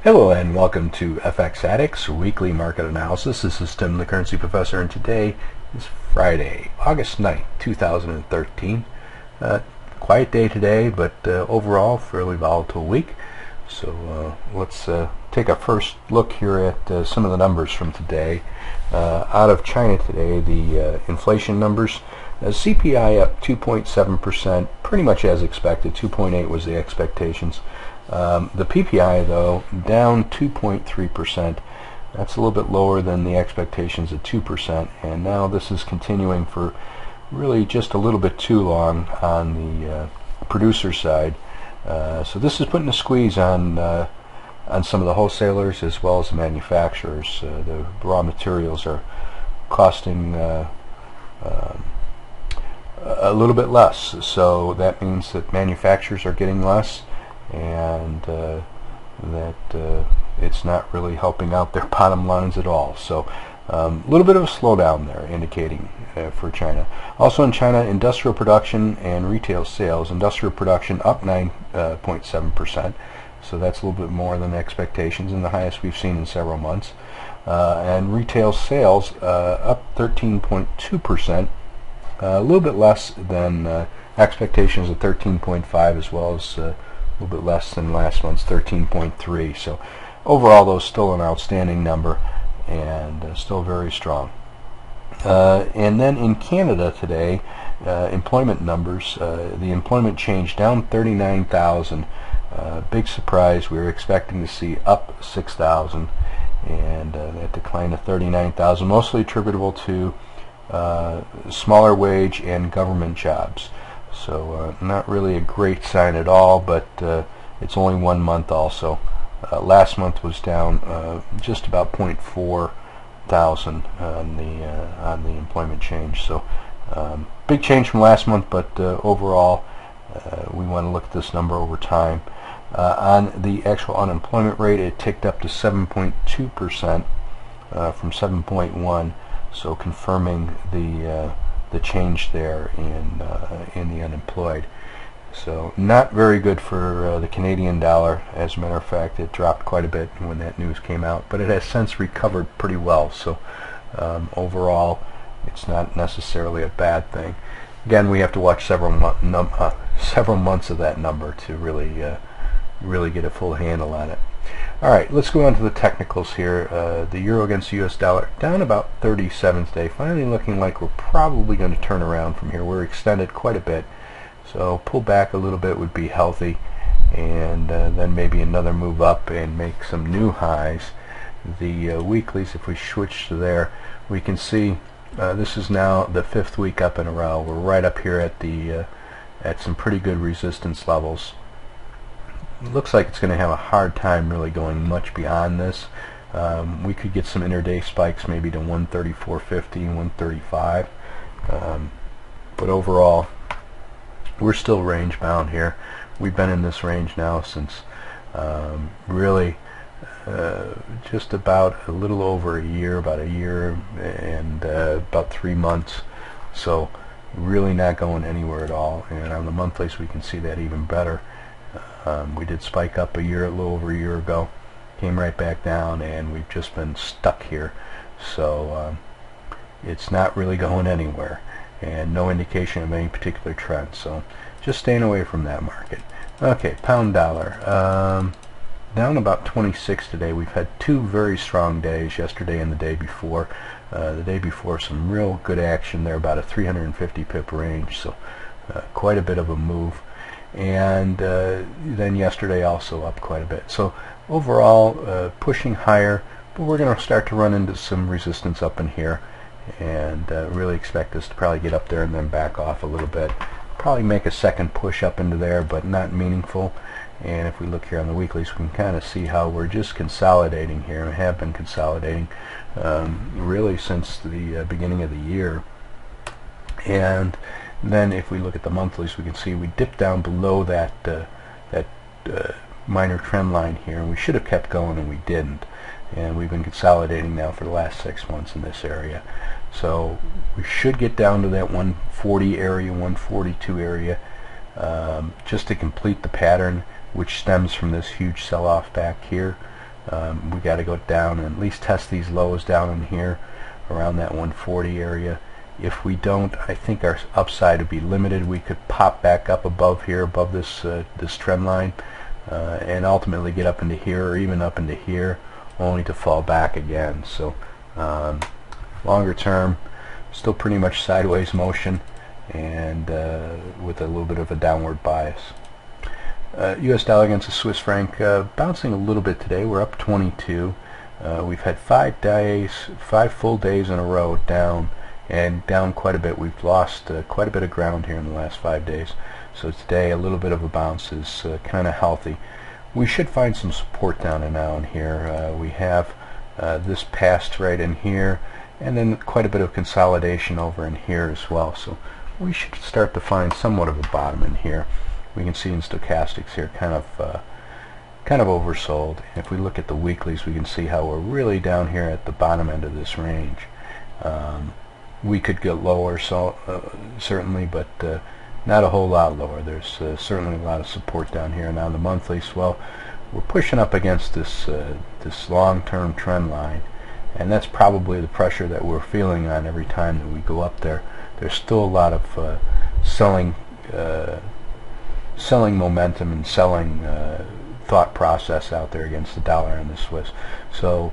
Hello and welcome to FX Addicts Weekly Market Analysis. This is Tim, the Currency Professor, and today is Friday, August 9th, 2013. Quiet day today, but overall fairly volatile week. So let's take a first look here at some of the numbers from today. Out of China today, the inflation numbers. CPI up 2.7%, pretty much as expected. 2.8 was the expectations. The PPI, though, down 2.3%. That's a little bit lower than the expectations at 2%, and now this is continuing for really just a little bit too long on the producer side. So this is putting a squeeze on some of the wholesalers as well as the manufacturers. The raw materials are costing a little bit less, so that means that manufacturers are getting less, and that it's not really helping out their bottom lines at all. So a little bit of a slowdown there indicating for China. Also in China, industrial production and retail sales. Industrial production up 9.7%, so that's a little bit more than expectations and the highest we've seen in several months. And retail sales up 13.2%, a little bit less than expectations of 13.5, as well as a little bit less than last month's 13.3. So overall, though, still an outstanding number and still very strong. And then in Canada today, employment numbers. The employment change down 39,000. Big surprise. We were expecting to see up 6,000, and that decline of 39,000 mostly attributable to smaller wage and government jobs. So not really a great sign at all, but it's only 1 month also. Last month was down just about 0.4 thousand on the employment change. So big change from last month, but overall we want to look at this number over time. On the actual unemployment rate, it ticked up to 7.2% from 7.1, so confirming the change there in the unemployed. So not very good for the Canadian dollar. As a matter of fact, it dropped quite a bit when that news came out, but it has since recovered pretty well. So overall, it's not necessarily a bad thing. Again, we have to watch several months of that number to really get a full handle on it. All right, let's go on to the technicals here. The euro against the U.S. dollar down about 37 today, finally looking like we're probably going to turn around from here. We're extended quite a bit, so pull back a little bit would be healthy, and then maybe another move up and make some new highs. The weeklies, if we switch to there, we can see this is now the 5th week up in a row. We're right up here at the at some pretty good resistance levels. Looks like it's going to have a hard time really going much beyond this. We could get some intraday spikes maybe to 134.50 and 135, but overall we're still range bound here. We've been in this range now since really just about a little over a year, about a year and about 3 months, so really not going anywhere at all. And on the monthlies we can see that even better. We did spike up a little over a year ago, came right back down, and we've just been stuck here. So it's not really going anywhere, and no indication of any particular trend. So just staying away from that market. Okay, pound dollar down about 26 today. We've had 2 very strong days, yesterday and the day before. The day before, some real good action there, about a 350 pip range, so quite a bit of a move. And then yesterday also up quite a bit. So overall pushing higher, but we're going to start to run into some resistance up in here, and really expect this to probably get up there and then back off a little bit. Probably make a second push up into there, but not meaningful. And if we look here on the weeklies, we can kind of see how we're just consolidating here, and have been consolidating really since the beginning of the year. And then if we look at the monthlies, we can see we dipped down below that minor trend line here, and we should have kept going, and we didn't. And we've been consolidating now for the last 6 months in this area. So we should get down to that 140 area, 142 area, just to complete the pattern, which stems from this huge sell-off back here. We got to go down and at least test these lows down in here around that 140 area. If we don't, I think our upside would be limited. We could pop back up above here, above this this trend line, and ultimately get up into here or even up into here, only to fall back again. So longer term, still pretty much sideways motion, and with a little bit of a downward bias. U.S. dollar against the Swiss franc bouncing a little bit today. We're up 22. We've had 5 full days in a row down, and down quite a bit. We've lost quite a bit of ground here in the last 5 days. So today a little bit of a bounce is kind of healthy. We should find some support down and now in here. We have this past right in here, and then quite a bit of consolidation over in here as well. So we should start to find somewhat of a bottom in here. We can see in stochastics here kind of oversold. If we look at the weeklies, we can see how we're really down here at the bottom end of this range. We could get lower, so certainly, but not a whole lot lower. There's certainly a lot of support down here. Now the monthlies, well, we're pushing up against this this long-term trend line, and that's probably the pressure that we're feeling on every time that we go up there. There's still a lot of selling momentum and selling thought process out there against the dollar and the Swiss. So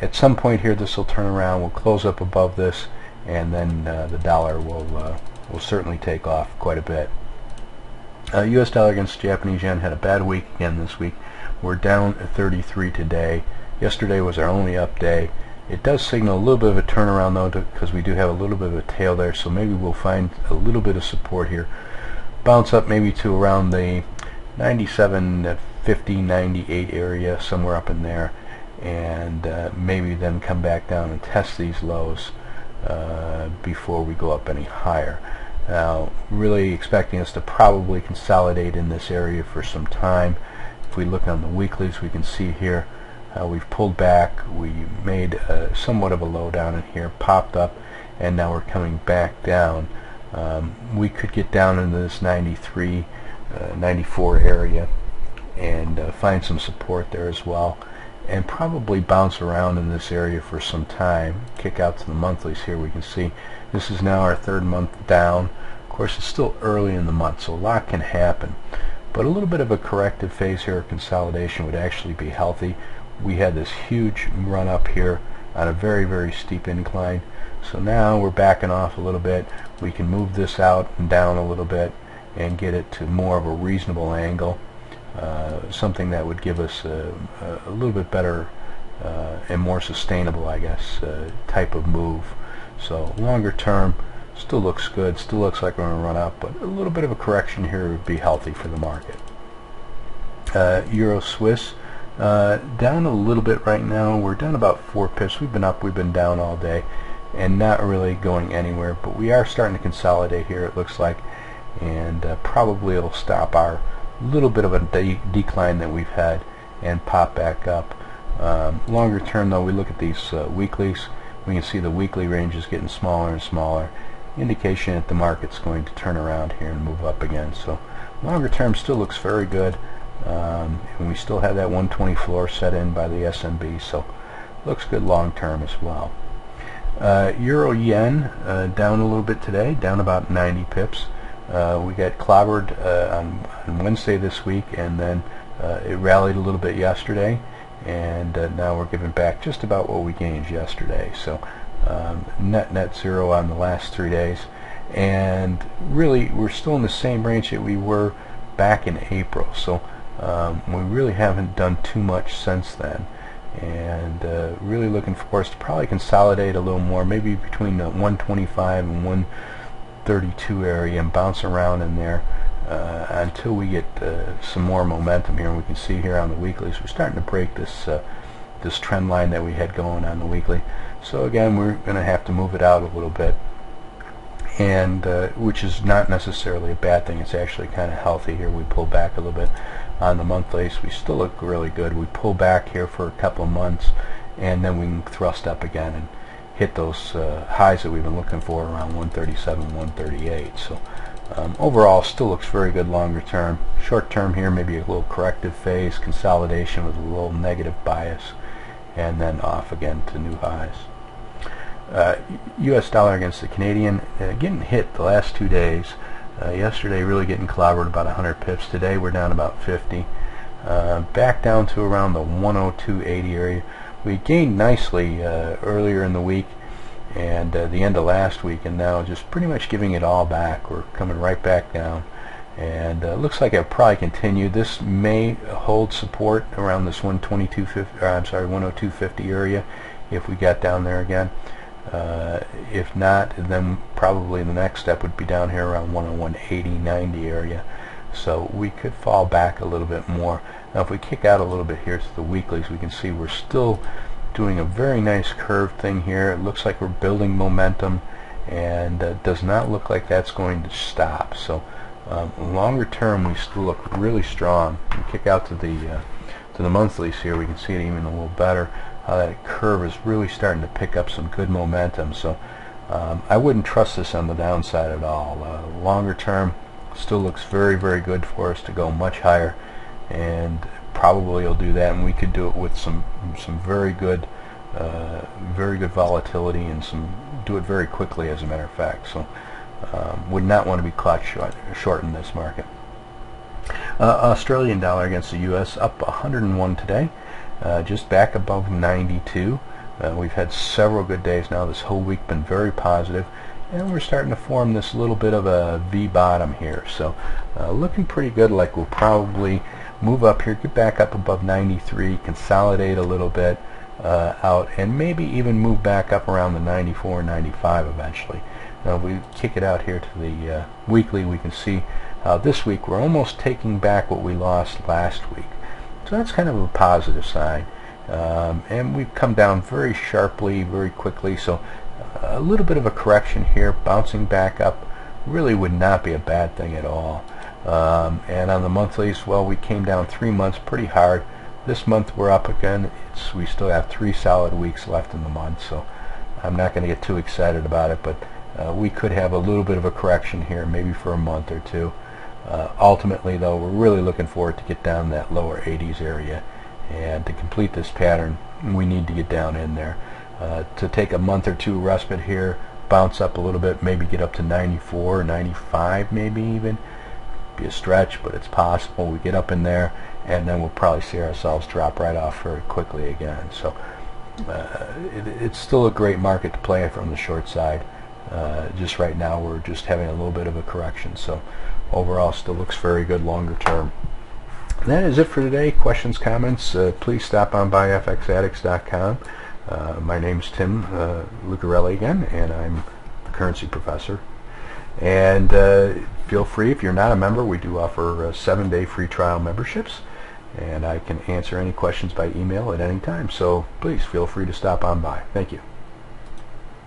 at some point here this will turn around, we'll close up above this, and then the dollar will certainly take off quite a bit. U.S. dollar against Japanese yen had a bad week again this week. We're down at 33 today. Yesterday was our only up day. It does signal a little bit of a turnaround though, because we do have a little bit of a tail there, so maybe we'll find a little bit of support here. Bounce up maybe to around the 97.50, 98 area, somewhere up in there, and maybe then come back down and test these lows before we go up any higher. Now, really expecting us to probably consolidate in this area for some time. If we look on the weeklies, we can see here how we've pulled back. We made somewhat of a low down in here, popped up, and now we're coming back down. We could get down into this 93, 94 area and find some support there as well, and probably bounce around in this area for some time. Kick out to the monthlies here. We can see this is now our third month down. Of course, it's still early in the month, so a lot can happen, but a little bit of a corrective phase here, consolidation, would actually be healthy. We had this huge run up here on a very, very steep incline, so now we're backing off a little bit. We can move this out and down a little bit and get it to more of a reasonable angle, something that would give us a little bit better and more sustainable, I guess, type of move. So longer term, still looks good, still looks like we're going to run up, but a little bit of a correction here would be healthy for the market. Euro Swiss down a little bit right now. We're down about 4 pips. We've been up, we've been down all day, and not really going anywhere, but we are starting to consolidate here, it looks like, and probably it'll stop our little bit of a decline that we've had and pop back up. Longer term though, we look at these weeklies, we can see the weekly range is getting smaller and smaller, indication that the market's going to turn around here and move up again. So longer term still looks very good, and we still have that 120 floor set in by the SMB, so looks good long term as well. Euro yen down a little bit today, down about 90 pips. We got clobbered on Wednesday this week, and then it rallied a little bit yesterday, and now we're giving back just about what we gained yesterday. So net zero on the last 3 days, and really we're still in the same range that we were back in April. So we really haven't done too much since then, and really looking for us to probably consolidate a little more, maybe between the 125 and 132 area, and bounce around in there until we get some more momentum here. And we can see here on the weeklies we're starting to break this this trend line that we had going on the weekly. So again, we're going to have to move it out a little bit, and which is not necessarily a bad thing. It's actually kind of healthy here. We pull back a little bit on the monthlies. We still look really good. We pull back here for a couple of months, and then we can thrust up again and hit those highs that we've been looking for around 137, 138. So Overall, still looks very good longer term. Short term here, maybe a little corrective phase, consolidation with a little negative bias, and then off again to new highs. U.S. dollar against the Canadian, getting hit the last 2 days. Yesterday really getting clobbered about 100 pips. Today we're down about 50. Back down to around the 102.80 area. We gained nicely earlier in the week and the end of last week, and now just pretty much giving it all back. We're coming right back down, and looks like it'll probably continue. This may hold support around this 102.50 area if we got down there again. If not, then probably the next step would be down here around 101.80-90 area. So we could fall back a little bit more. Now if we kick out a little bit here to the weeklies, we can see we're still doing a very nice curve thing here. It looks like we're building momentum, and does not look like that's going to stop. So longer term, we still look really strong. We kick out to the monthlies here, we can see it even a little better. How that curve is really starting to pick up some good momentum. So I wouldn't trust this on the downside at all. Longer term, still looks very, very good for us to go much higher, and probably will do that, and we could do it with some very good volatility, and do it very quickly, as a matter of fact. So would not want to be caught short in this market. Australian dollar against the U.S. up 101 today, just back above 92. We've had several good days now. This whole week been very positive, and we're starting to form this little bit of a V bottom here. So looking pretty good, like we'll probably move up here, get back up above 93, consolidate a little bit out, and maybe even move back up around the 94, 95 eventually. Now if we kick it out here to the weekly, we can see this week we're almost taking back what we lost last week. So that's kind of a positive sign. And we've come down very sharply, very quickly. So a little bit of a correction here, bouncing back up really would not be a bad thing at all. And on the monthlies, well, we came down 3 months pretty hard. This month we're up again. We still have 3 solid weeks left in the month, so I'm not going to get too excited about it, but we could have a little bit of a correction here, maybe for a month or two. Ultimately, though, we're really looking forward to get down that lower 80s area, and to complete this pattern, we need to get down in there. To take a month or two respite here, bounce up a little bit, maybe get up to 94, 95, maybe even. Be a stretch, but it's possible. We get up in there, and then we'll probably see ourselves drop right off very quickly again. So it's still a great market to play from the short side. Just right now we're just having a little bit of a correction, so overall still looks very good longer term. That is it for today. Questions, comments, please stop on by fxaddicts.com. My name's Tim Lucarelli again, and I'm the currency professor. And feel free, if you're not a member, we do offer 7-day free trial memberships, and I can answer any questions by email at any time. So please feel free to stop on by. Thank you.